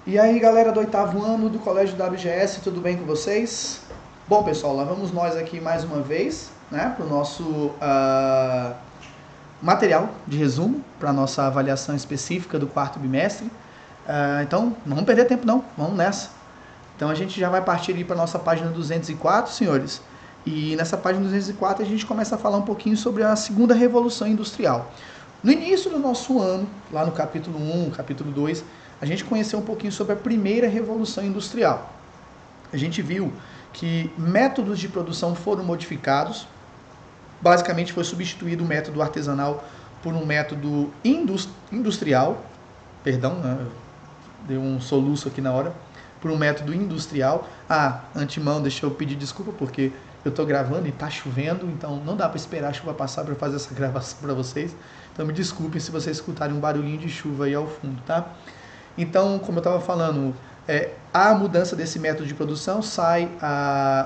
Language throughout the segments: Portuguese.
E aí, galera do oitavo ano do Colégio WGS, tudo bem com vocês? Bom, pessoal, lá vamos nós aqui mais uma vez, né, para o nosso material de resumo, para a nossa avaliação específica do quarto bimestre. Então, não vamos perder tempo não, vamos nessa. Então, a gente já vai partir ali para a nossa página 204, senhores. E nessa página 204 a gente começa a falar um pouquinho sobre a segunda revolução industrial. No início do nosso ano, lá no capítulo 1, capítulo 2, a gente conheceu um pouquinho sobre a primeira revolução industrial. A gente viu que métodos de produção foram modificados. Basicamente foi substituído o método artesanal por um método industrial. Perdão, né? Deu um soluço aqui na hora. Por um método industrial. Antemão, deixa eu pedir desculpa porque eu estou gravando e está chovendo, então não dá para esperar a chuva passar para fazer essa gravação para vocês. Então me desculpem se vocês escutarem um barulhinho de chuva aí ao fundo, tá? Então, como eu estava falando, a mudança desse método de produção, sai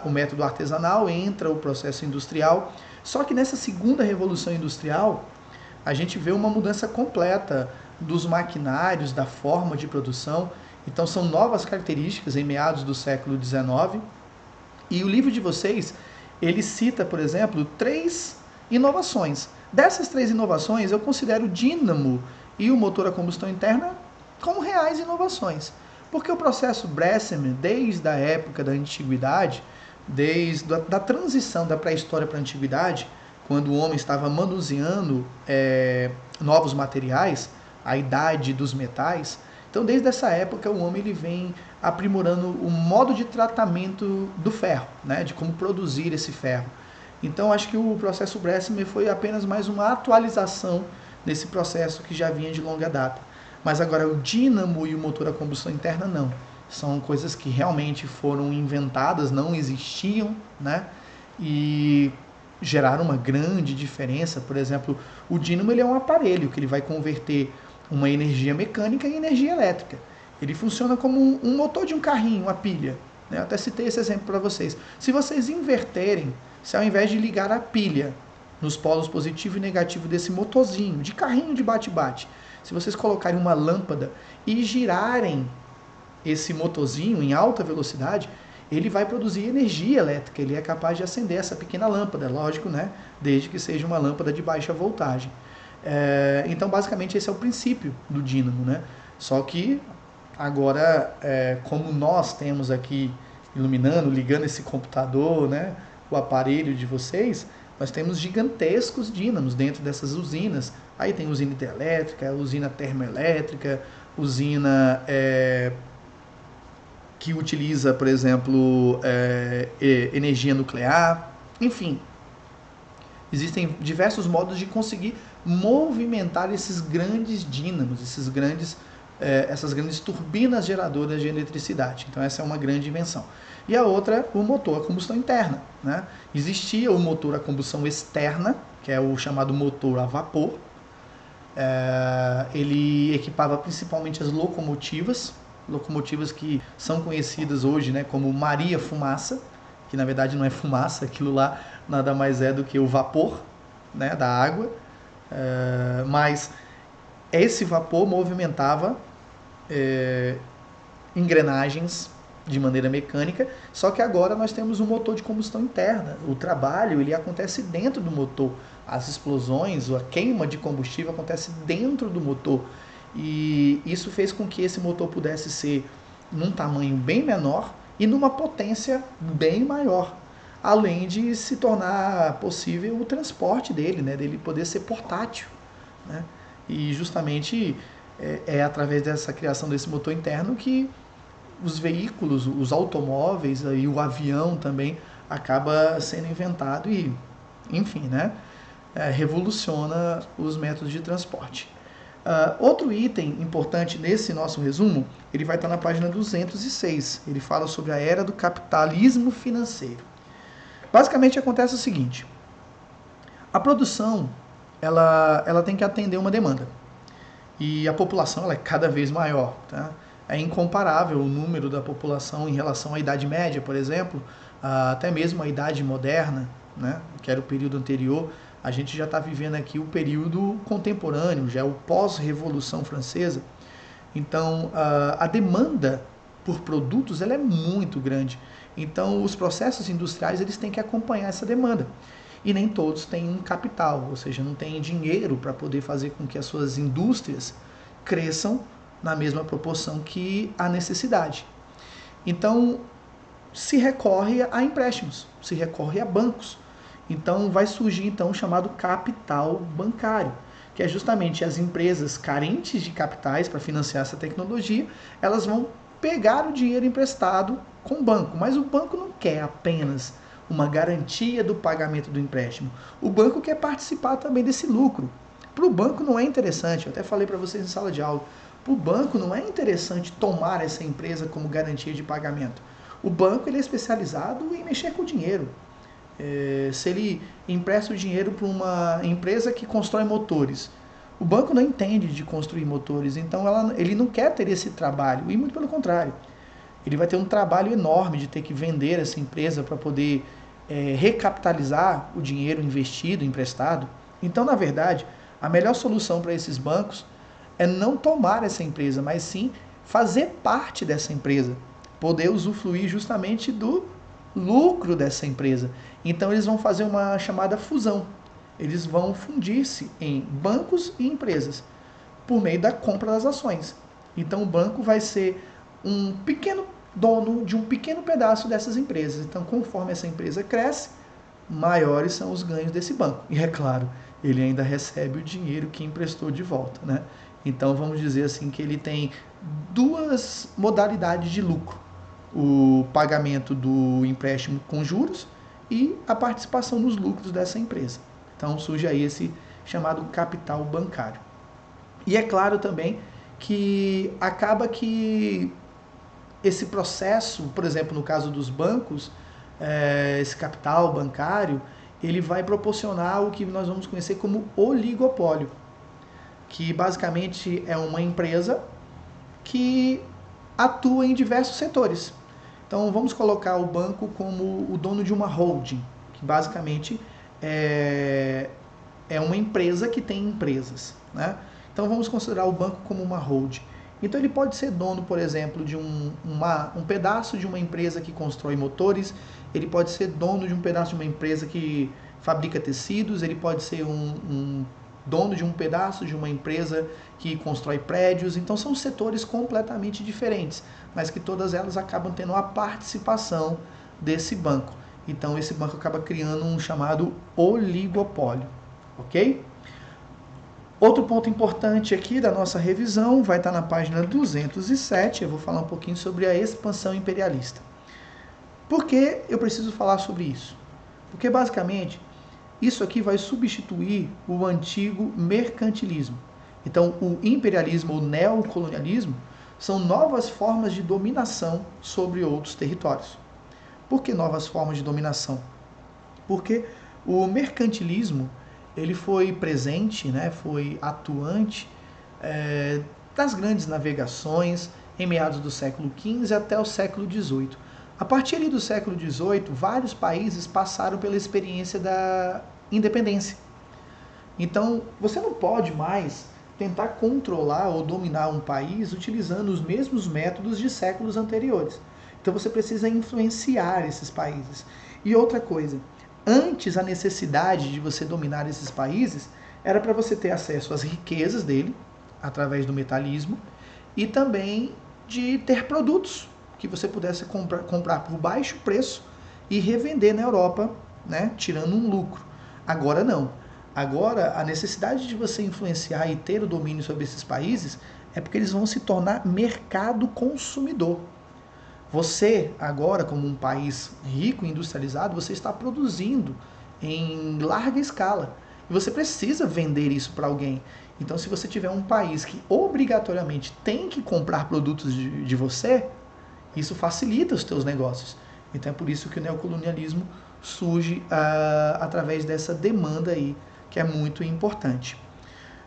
o método artesanal, entra o processo industrial. Só que nessa segunda revolução industrial, a gente vê uma mudança completa dos maquinários, da forma de produção. Então são novas características em meados do século XIX. E o livro de vocês, ele cita, por exemplo, 3 inovações. Dessas 3 inovações, eu considero o dínamo e o motor a combustão interna como reais inovações. Porque o processo Bressem, desde a época da antiguidade, desde a transição da pré-história para a antiguidade, quando o homem estava manuseando novos materiais, a idade dos metais. Então, desde essa época, o homem ele vem aprimorando o modo de tratamento do ferro, né, de como produzir esse ferro. Então, acho que o processo Bressem foi apenas mais uma atualização desse processo que já vinha de longa data. Mas agora o dínamo e o motor a combustão interna não. São coisas que realmente foram inventadas, não existiam, né? E geraram uma grande diferença. Por exemplo, o dínamo ele é um aparelho que ele vai converter uma energia mecânica em energia elétrica. Ele funciona como um motor de um carrinho, uma pilha. Eu até citei esse exemplo para vocês. Se vocês inverterem, se ao invés de ligar a pilha nos polos positivo e negativo desse motorzinho, de carrinho de bate-bate, se vocês colocarem uma lâmpada e girarem esse motorzinho em alta velocidade, ele vai produzir energia elétrica, ele é capaz de acender essa pequena lâmpada, lógico, né? Desde que seja uma lâmpada de baixa voltagem. Então, basicamente, esse é o princípio do dínamo, né? Só que, agora, como nós temos aqui iluminando, ligando esse computador, né? O aparelho de vocês, nós temos gigantescos dínamos dentro dessas usinas. Aí tem usina hidrelétrica, usina termoelétrica, usina que utiliza, por exemplo, energia nuclear. Enfim, existem diversos modos de conseguir movimentar esses grandes dínamos, essas grandes turbinas geradoras de eletricidade. Então essa é uma grande invenção. E a outra, o motor a combustão interna, né? Existia o motor a combustão externa, que é o chamado motor a vapor. Ele equipava principalmente as locomotivas que são conhecidas hoje, né, como Maria Fumaça, que na verdade não é fumaça, aquilo lá nada mais é do que o vapor, né, da água. Mas esse vapor movimentava engrenagens de maneira mecânica, só que agora nós temos um motor de combustão interna. O trabalho ele acontece dentro do motor. As explosões, a queima de combustível acontece dentro do motor. E isso fez com que esse motor pudesse ser num tamanho bem menor e numa potência bem maior, além de se tornar possível o transporte dele, né, dele poder ser portátil, né? E justamente é através dessa criação desse motor interno que os veículos, os automóveis e o avião também acaba sendo inventado e, enfim, né, revoluciona os métodos de transporte. Outro item importante nesse nosso resumo, ele vai estar na página 206. Ele fala sobre a era do capitalismo financeiro. Basicamente acontece o seguinte: a produção ela tem que atender uma demanda e a população ela é cada vez maior, tá? É incomparável o número da população em relação à Idade Média, por exemplo, até mesmo a Idade Moderna, né, que era o período anterior. A gente já está vivendo aqui o período contemporâneo, já é o pós-Revolução Francesa. Então, a demanda por produtos ela é muito grande. Então, os processos industriais eles têm que acompanhar essa demanda. E nem todos têm um capital, ou seja, não têm dinheiro para poder fazer com que as suas indústrias cresçam na mesma proporção que a necessidade. Então, se recorre a empréstimos, se recorre a bancos. Então, vai surgir então o chamado capital bancário, que é justamente as empresas carentes de capitais para financiar essa tecnologia, elas vão pegar o dinheiro emprestado com o banco, mas o banco não quer apenas uma garantia do pagamento do empréstimo. O banco quer participar também desse lucro. Para o banco não é interessante, eu até falei para vocês em sala de aula, para o banco não é interessante tomar essa empresa como garantia de pagamento. O banco ele é especializado em mexer com o dinheiro. Se ele empresta o dinheiro para uma empresa que constrói motores, o banco não entende de construir motores, então ele não quer ter esse trabalho, e muito pelo contrário. Ele vai ter um trabalho enorme de ter que vender essa empresa para poder recapitalizar o dinheiro investido, emprestado. Então, na verdade, a melhor solução para esses bancos é não tomar essa empresa, mas sim fazer parte dessa empresa, poder usufruir justamente do lucro dessa empresa. Então eles vão fazer uma chamada fusão. Eles vão fundir-se em bancos e empresas por meio da compra das ações. Então o banco vai ser um pequeno dono de um pequeno pedaço dessas empresas. Então conforme essa empresa cresce, maiores são os ganhos desse banco. E é claro, ele ainda recebe o dinheiro que emprestou de volta, né? Então vamos dizer assim que ele tem duas modalidades de lucro: o pagamento do empréstimo com juros e a participação nos lucros dessa empresa. Então surge aí esse chamado capital bancário. E é claro também que acaba que esse processo, por exemplo, no caso dos bancos, esse capital bancário, ele vai proporcionar o que nós vamos conhecer como oligopólio, que basicamente é uma empresa que atua em diversos setores. Então vamos colocar o banco como o dono de uma holding, que basicamente é uma empresa que tem empresas, né? Então vamos considerar o banco como uma holding. Então ele pode ser dono, por exemplo, de um pedaço de uma empresa que constrói motores, ele pode ser dono de um pedaço de uma empresa que fabrica tecidos, ele pode ser um dono de um pedaço de uma empresa que constrói prédios. Então são setores completamente diferentes, mas que todas elas acabam tendo a participação desse banco. Então esse banco acaba criando um chamado oligopólio, ok? Outro ponto importante aqui da nossa revisão vai estar na página 207, eu vou falar um pouquinho sobre a expansão imperialista. Por que eu preciso falar sobre isso? Porque basicamente isso aqui vai substituir o antigo mercantilismo. Então o imperialismo ou neocolonialismo são novas formas de dominação sobre outros territórios. Por que novas formas de dominação? Porque o mercantilismo ele foi presente, né, foi atuante das grandes navegações em meados do século XV até o século XVIII. A partir ali do século XVIII, vários países passaram pela experiência da independência. Então, você não pode mais tentar controlar ou dominar um país utilizando os mesmos métodos de séculos anteriores. Então, você precisa influenciar esses países. E outra coisa, antes a necessidade de você dominar esses países era para você ter acesso às riquezas dele, através do metalismo, e também de ter produtos que você pudesse comprar por baixo preço e revender na Europa, né, tirando um lucro. Agora não. Agora a necessidade de você influenciar e ter o domínio sobre esses países é porque eles vão se tornar mercado consumidor. Você agora, como um país rico e industrializado, você está produzindo em larga escala. E você precisa vender isso para alguém. Então, se você tiver um país que obrigatoriamente tem que comprar produtos de você, isso facilita os teus negócios. Então é por isso que o neocolonialismo surge através dessa demanda aí, que é muito importante.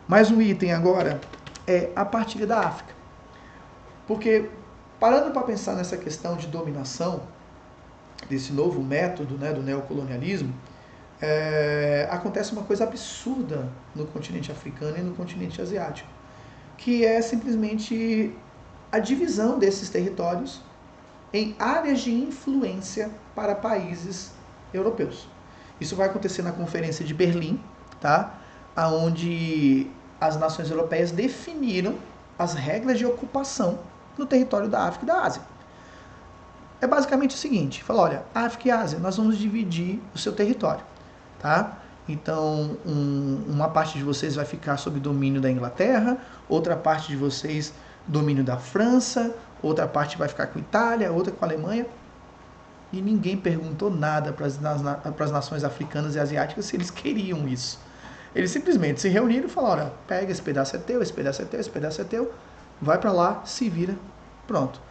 Mais um item agora é a partilha da África. Porque, parando para pensar nessa questão de dominação, desse novo método, né, do neocolonialismo, acontece uma coisa absurda no continente africano e no continente asiático, que é simplesmente a divisão desses territórios em áreas de influência para países europeus. Isso vai acontecer na Conferência de Berlim, tá? Onde as nações europeias definiram as regras de ocupação no território da África e da Ásia. É basicamente o seguinte, fala, olha, África e Ásia, nós vamos dividir o seu território, tá? Então, uma parte de vocês vai ficar sob domínio da Inglaterra, outra parte de vocês domínio da França, outra parte vai ficar com a Itália, outra com a Alemanha. E ninguém perguntou nada para as nações africanas e asiáticas se eles queriam isso. Eles simplesmente se reuniram e falaram, olha, pega, esse pedaço é teu, esse pedaço é teu, esse pedaço é teu, vai para lá, se vira, pronto.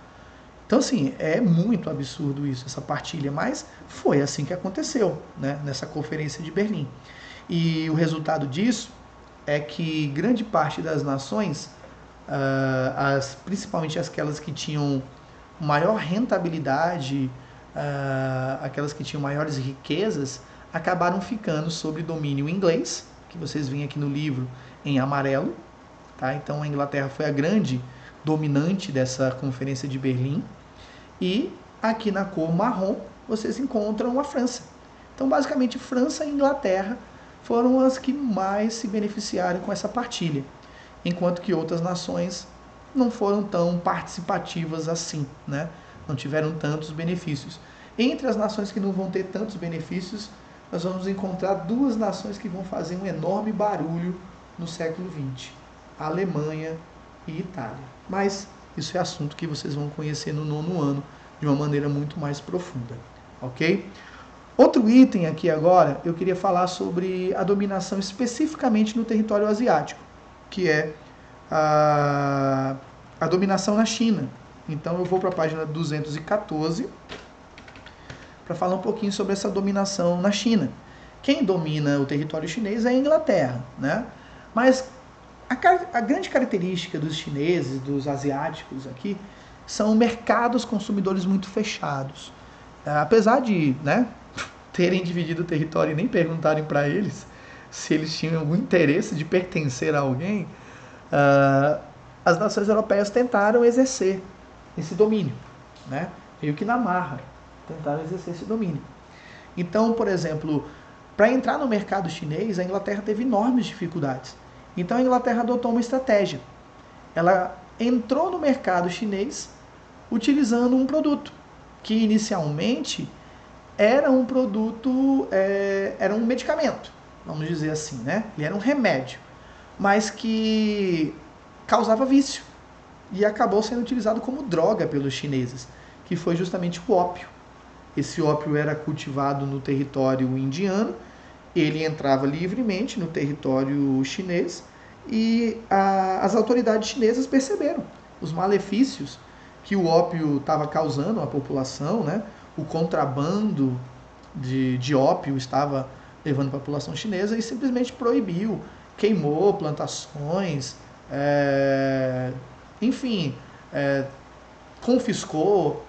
Então, assim, é muito absurdo isso, essa partilha, mas foi assim que aconteceu, né, nessa Conferência de Berlim. E o resultado disso é que grande parte das nações, principalmente aquelas que tinham maior rentabilidade, aquelas que tinham maiores riquezas, acabaram ficando sob domínio inglês, que vocês veem aqui no livro em amarelo. Tá? Então a Inglaterra foi a grande dominante dessa Conferência de Berlim. E aqui na cor marrom vocês encontram a França. Então basicamente França e Inglaterra foram as que mais se beneficiaram com essa partilha, enquanto que outras nações não foram tão participativas assim, né? Não tiveram tantos benefícios. Entre as nações que não vão ter tantos benefícios, nós vamos encontrar duas nações que vão fazer um enorme barulho no século XX, a Alemanha e Itália. Mas isso é assunto que vocês vão conhecer no 9º ano de uma maneira muito mais profunda, ok? Outro item aqui agora, eu queria falar sobre a dominação especificamente no território asiático, que é a dominação na China. Então eu vou para a página 214 para falar um pouquinho sobre essa dominação na China. Quem domina o território chinês é a Inglaterra, né? Mas a grande característica dos chineses, dos asiáticos aqui, são mercados consumidores muito fechados. Apesar de, né, terem dividido o território e nem perguntarem para eles se eles tinham algum interesse de pertencer a alguém, as nações europeias tentaram exercer esse domínio, né? Meio que na marra, tentaram exercer esse domínio. Então, por exemplo, para entrar no mercado chinês, a Inglaterra teve enormes dificuldades. Então a Inglaterra adotou uma estratégia. Ela entrou no mercado chinês utilizando um produto que inicialmente era um produto, era um medicamento, vamos dizer assim, né? Ele era um remédio, mas que causava vício e acabou sendo utilizado como droga pelos chineses, que foi justamente o ópio. Esse ópio era cultivado no território indiano, ele entrava livremente no território chinês e as autoridades chinesas perceberam os malefícios que o ópio estava causando à população, né? O contrabando de ópio estava levando a população chinesa e simplesmente proibiu, queimou plantações, enfim, confiscou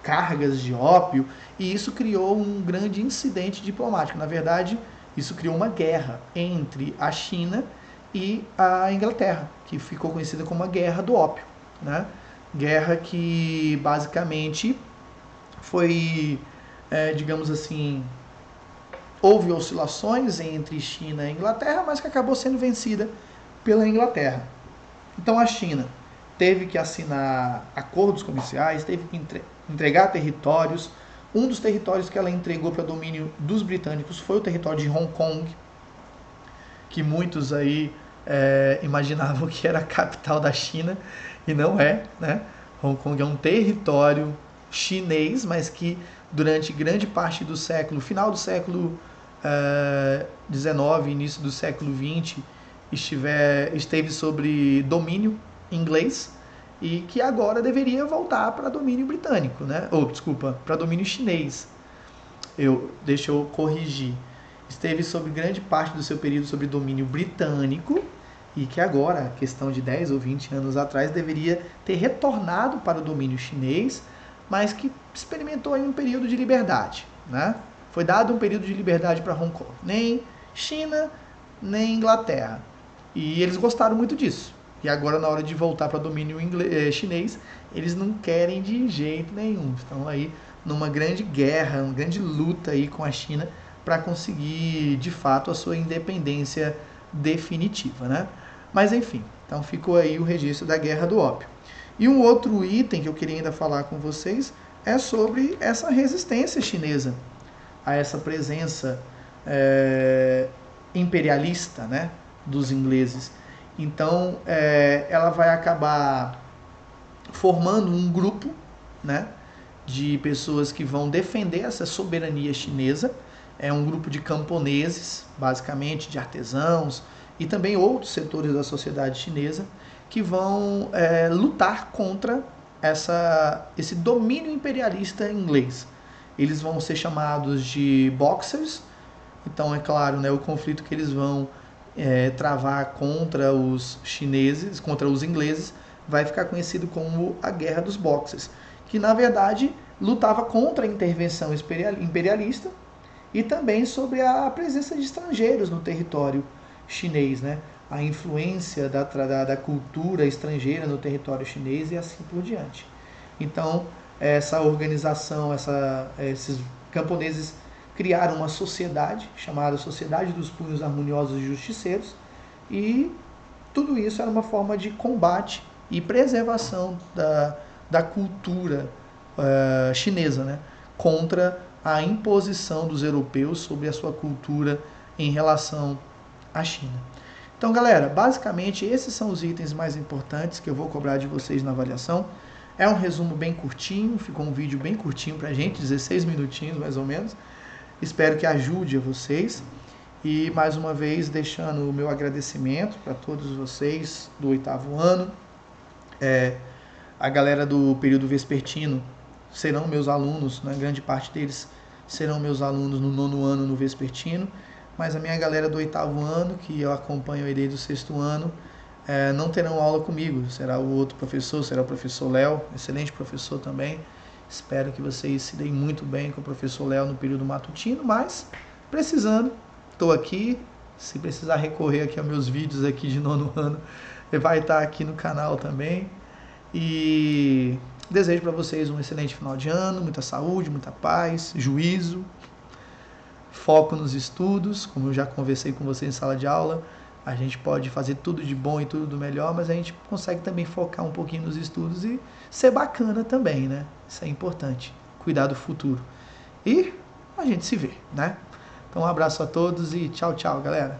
cargas de ópio, e isso criou um grande incidente diplomático. Na verdade, isso criou uma guerra entre a China e a Inglaterra, que ficou conhecida como a Guerra do Ópio, né? Guerra que basicamente foi, digamos assim, houve oscilações entre China e Inglaterra, mas que acabou sendo vencida pela Inglaterra. Então a China teve que assinar acordos comerciais, teve que entregar territórios. Um dos territórios que ela entregou para domínio dos britânicos foi o território de Hong Kong, que muitos aí imaginavam que era a capital da China, e não é, né? Hong Kong é um território chinês, mas que durante grande parte do século, final do século XIX, início do século XX, esteve sob domínio inglês, e que agora deveria voltar para domínio britânico, né? Para domínio chinês. Deixa eu corrigir. Esteve sob grande parte do seu período sob domínio britânico, e que agora, questão de 10 ou 20 anos atrás, deveria ter retornado para o domínio chinês, mas que experimentou aí um período de liberdade, né? Foi dado um período de liberdade para Hong Kong. Nem China, nem Inglaterra. E eles gostaram muito disso. E agora, na hora de voltar para domínio chinês, eles não querem de jeito nenhum. Estão aí numa grande guerra, uma grande luta aí com a China para conseguir, de fato, a sua independência definitiva, né? Mas enfim, então ficou aí o registro da Guerra do Ópio. E um outro item que eu queria ainda falar com vocês é sobre essa resistência chinesa a essa presença imperialista, né, dos ingleses. Então, ela vai acabar formando um grupo, né, de pessoas que vão defender essa soberania chinesa. É um grupo de camponeses, basicamente, de artesãos e também outros setores da sociedade chinesa que vão lutar contra esse domínio imperialista inglês. Eles vão ser chamados de Boxers. Então, é claro, né, o conflito que eles vão travar contra os chineses, contra os ingleses, vai ficar conhecido como a Guerra dos Boxers, que na verdade lutava contra a intervenção imperialista e também sobre a presença de estrangeiros no território chinês, né? A influência da cultura estrangeira no território chinês e assim por diante. Então, essa organização, esses camponeses criaram uma sociedade chamada Sociedade dos Punhos Harmoniosos e Justiceiros, e tudo isso era uma forma de combate e preservação da cultura chinesa, né, contra a imposição dos europeus sobre a sua cultura em relação à China. Então, galera, basicamente esses são os itens mais importantes que eu vou cobrar de vocês na avaliação. É um resumo bem curtinho, ficou um vídeo bem curtinho pra gente, 16 minutinhos mais ou menos. Espero que ajude a vocês. E mais uma vez deixando o meu agradecimento para todos vocês do 8º ano. A galera do período vespertino serão meus alunos, né? Grande parte deles serão meus alunos no 9º ano no vespertino. Mas a minha galera do 8º ano, que eu acompanho aí desde o 6º ano, não terão aula comigo. Será o outro professor, será o professor Léo, excelente professor também. Espero que vocês se deem muito bem com o professor Léo no período matutino, mas precisando, estou aqui. Se precisar recorrer aqui aos meus vídeos aqui de 9º ano, vai estar aqui no canal também. E desejo para vocês um excelente final de ano, muita saúde, muita paz, juízo, foco nos estudos. Como eu já conversei com vocês em sala de aula, a gente pode fazer tudo de bom e tudo do melhor, mas a gente consegue também focar um pouquinho nos estudos e ser bacana também, né? Isso é importante, cuidar do futuro. E a gente se vê, né? Então um abraço a todos e tchau, tchau, galera.